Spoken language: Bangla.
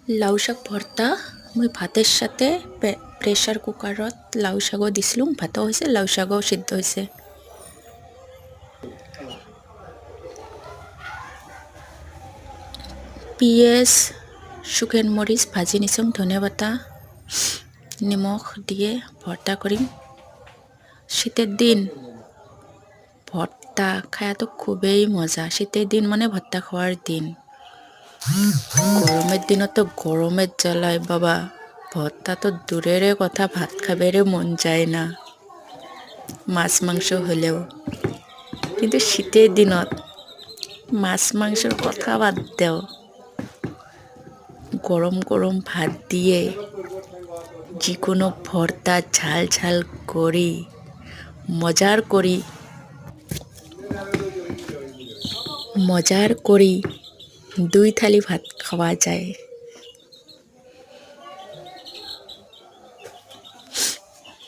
লাউ শাক ভর্তা মই ভাতের সাথে প্রেসার কুকারত লাউ শাকও দিছিলুম, ভাতও হয়েছে, লাউ শাকও সিদ্ধ হয়েছে। পিঁয়াজ, শুকান মরিচ ভাজি নিছুম, ধনিয়া পাতা, নিমখ দিয়ে ভর্তা করিম। শীতের দিন ভর্তা খাওয়া তো খুবই মজা। শীতের দিন মানে ভর্তা খাওয়ার দিন। গরমের দিনও তো গরমের জ্বালায় বাবা ভর্তা তো দূরের কথা, ভাত খাবেরে মন যায় না, মাছ মাংস হলেও। কিন্তু শীতের দিনত মাছ মাংসর কথা বাদ দেও, গরম গরম ভাত দিয়ে যিকোনো ভর্তা ঝাল ঝাল করি মজার করি 2 থালি ভাত খাওয়া যায়।